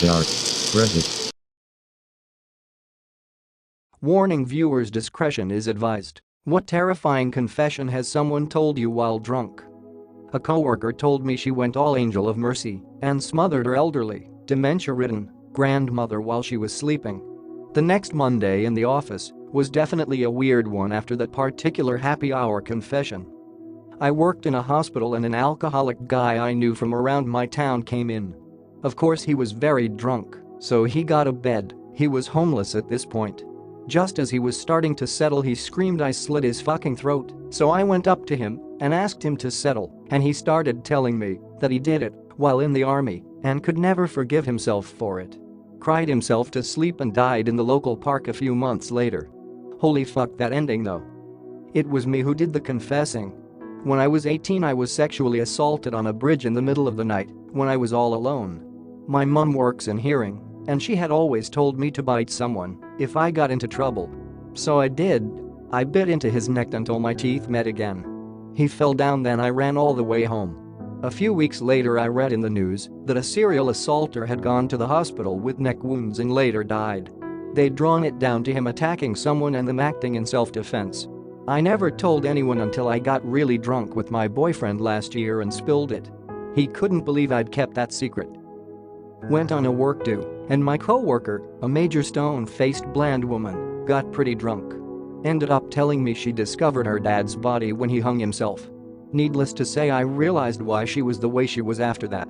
AskReddit. Warning: viewers' discretion is advised. What terrifying confession has someone told you while drunk? A coworker told me she went all angel of mercy and smothered her elderly, dementia-ridden grandmother while she was sleeping. The next Monday in the office was definitely a weird one after that particular happy hour confession. I worked in a hospital and an alcoholic guy I knew from around my town came in. Of course he was very drunk, so he got a bed. He was homeless at this point. Just as he was starting to settle, he screamed I slit his fucking throat, so I went up to him and asked him to settle, and he started telling me that he did it while in the army and could never forgive himself for it. Cried himself to sleep and died in the local park a few months later. Holy fuck, that ending though. It was me who did the confessing. When I was 18, I was sexually assaulted on a bridge in the middle of the night when I was all alone. My mum works in hearing, and she had always told me to bite someone if I got into trouble. So I did. I bit into his neck until my teeth met again. He fell down, then I ran all the way home. A few weeks later I read in the news that a serial assaulter had gone to the hospital with neck wounds and later died. They'd drawn it down to him attacking someone and them acting in self-defense. I never told anyone until I got really drunk with my boyfriend last year and spilled it. He couldn't believe I'd kept that secret. Went on a work due, and my co-worker, a major stone-faced bland woman, got pretty drunk. Ended up telling me she discovered her dad's body when he hung himself. Needless to say, I realized why she was the way she was after that.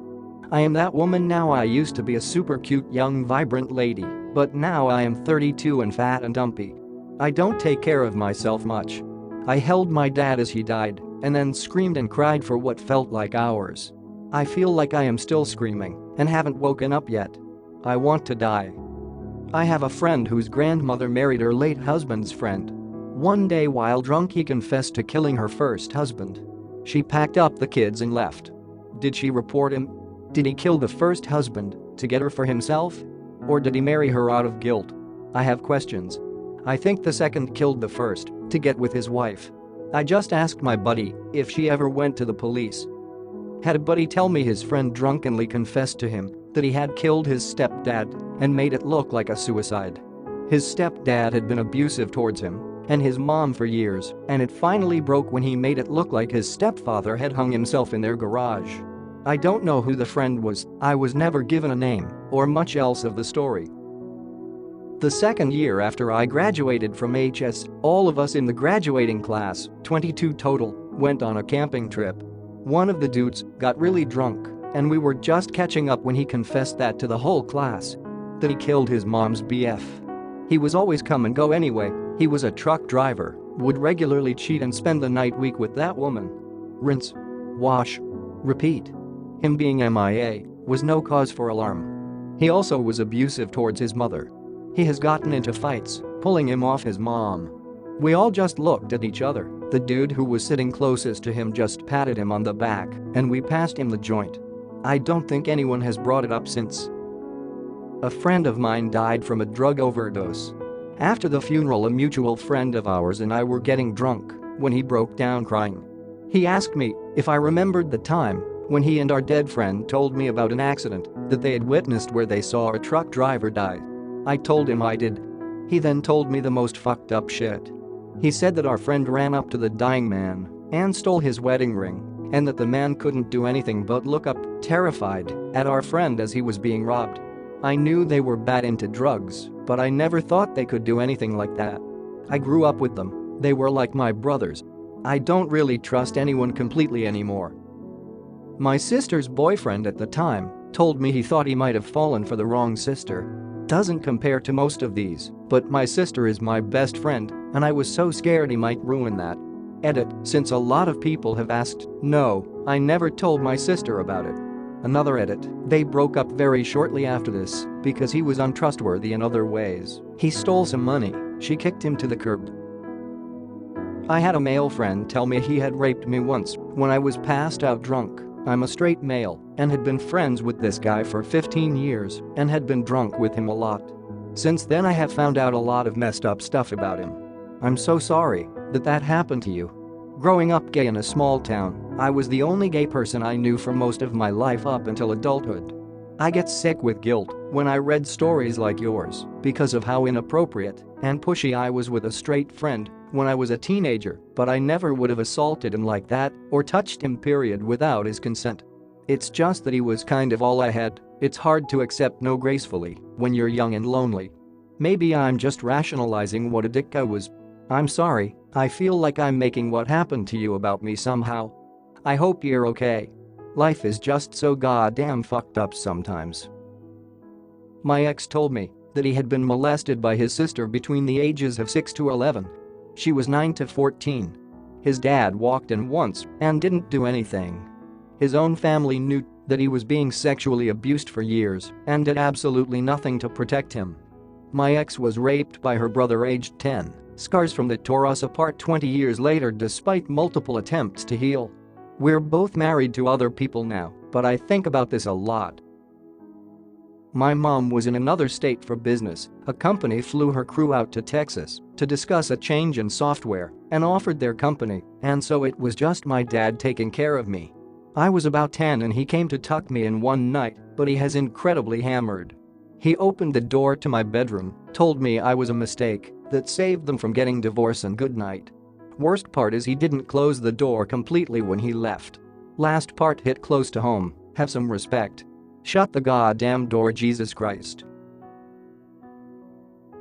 I am that woman now. I used to be a super cute young vibrant lady, but now I am 32 and fat and dumpy. I don't take care of myself much. I held my dad as he died and then screamed and cried for what felt like hours. I feel like I am still screaming and haven't woken up yet. I want to die. I have a friend whose grandmother married her late husband's friend. One day while drunk, he confessed to killing her first husband. She packed up the kids and left. Did she report him? Did he kill the first husband to get her for himself? Or did he marry her out of guilt? I have questions. I think the second killed the first to get with his wife. I just asked my buddy if she ever went to the police. Had a buddy tell me his friend drunkenly confessed to him that he had killed his stepdad and made it look like a suicide. His stepdad had been abusive towards him and his mom for years, and it finally broke when he made it look like his stepfather had hung himself in their garage. I don't know who the friend was. I was never given a name or much else of the story. The second year after I graduated from HS, all of us in the graduating class, 22 total, went on a camping trip. One of the dudes got really drunk, and we were just catching up when he confessed that to the whole class. That he killed his mom's BF. He was always come and go anyway. He was a truck driver, would regularly cheat and spend the night week with that woman. Rinse. Wash. Repeat. Him being MIA was no cause for alarm. He also was abusive towards his mother. He has gotten into fights, pulling him off his mom. We all just looked at each other. The dude who was sitting closest to him just patted him on the back, and we passed him the joint. I don't think anyone has brought it up since. A friend of mine died from a drug overdose. After the funeral, a mutual friend of ours and I were getting drunk when he broke down crying. He asked me if I remembered the time when he and our dead friend told me about an accident that they had witnessed where they saw a truck driver die. I told him I did. He then told me the most fucked up shit. He said that our friend ran up to the dying man and stole his wedding ring, and that the man couldn't do anything but look up, terrified, at our friend as he was being robbed. I knew they were bad into drugs, but I never thought they could do anything like that. I grew up with them. They were like my brothers. I don't really trust anyone completely anymore. My sister's boyfriend at the time told me he thought he might have fallen for the wrong sister. Doesn't compare to most of these, but my sister is my best friend, and I was so scared he might ruin that. Edit, since a lot of people have asked, no, I never told my sister about it. Another edit, they broke up very shortly after this because he was untrustworthy in other ways. He stole some money, she kicked him to the curb. I had a male friend tell me he had raped me once when I was passed out drunk. I'm a straight male and had been friends with this guy for 15 years and had been drunk with him a lot. Since then I have found out a lot of messed up stuff about him. I'm so sorry that happened to you. Growing up gay in a small town, I was the only gay person I knew for most of my life up until adulthood. I get sick with guilt when I read stories like yours because of how inappropriate and pushy I was with a straight friend when I was a teenager, but I never would have assaulted him like that or touched him period without his consent. It's just that he was kind of all I had. It's hard to accept no gracefully when you're young and lonely. Maybe I'm just rationalizing what a dick I was. I'm sorry, I feel like I'm making what happened to you about me somehow. I hope you're okay. Life is just so goddamn fucked up sometimes. My ex told me that he had been molested by his sister between the ages of 6 to 11. She was 9 to 14. His dad walked in once and didn't do anything. His own family knew that he was being sexually abused for years and did absolutely nothing to protect him. My ex was raped by her brother aged 10, scars from that tore us apart 20 years later despite multiple attempts to heal. We're both married to other people now, but I think about this a lot. My mom was in another state for business. A company flew her crew out to Texas to discuss a change in software and offered their company, and so it was just my dad taking care of me. I was about 10 and he came to tuck me in one night, but he has incredibly hammered. He opened the door to my bedroom, told me I was a mistake that saved them from getting divorced and good night. Worst part is he didn't close the door completely when he left. Last part hit close to home, have some respect. Shut the goddamn door, Jesus Christ.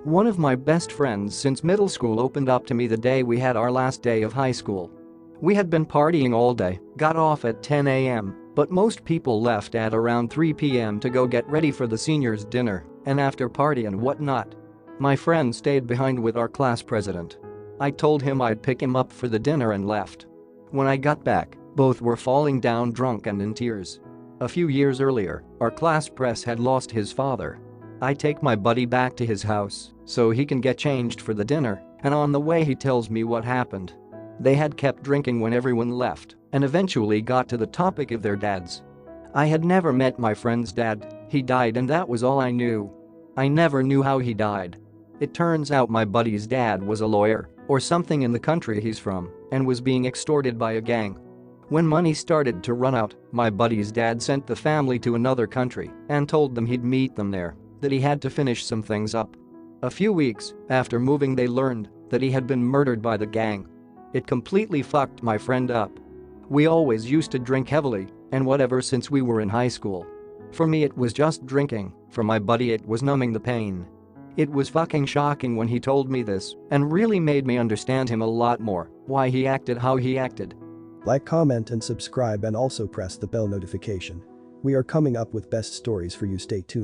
One of my best friends since middle school opened up to me the day we had our last day of high school. We had been partying all day, got off at 10 a.m., but most people left at around 3 p.m. to go get ready for the seniors' dinner and after party and whatnot. My friend stayed behind with our class president. I told him I'd pick him up for the dinner and left. When I got back, both were falling down drunk and in tears. A few years earlier, our class press had lost his father. I take my buddy back to his house so he can get changed for the dinner, and on the way he tells me what happened. They had kept drinking when everyone left and eventually got to the topic of their dads. I had never met my friend's dad, he died and that was all I knew. I never knew how he died. It turns out my buddy's dad was a lawyer or something in the country he's from and was being extorted by a gang. When money started to run out, my buddy's dad sent the family to another country and told them he'd meet them there, that he had to finish some things up. A few weeks after moving they learned that he had been murdered by the gang. It completely fucked my friend up. We always used to drink heavily and whatever since we were in high school. For me it was just drinking, for my buddy it was numbing the pain. It was fucking shocking when he told me this and really made me understand him a lot more, why he acted how he acted. Like, comment and subscribe and also press the bell notification. We are coming up with best stories for you, stay tuned.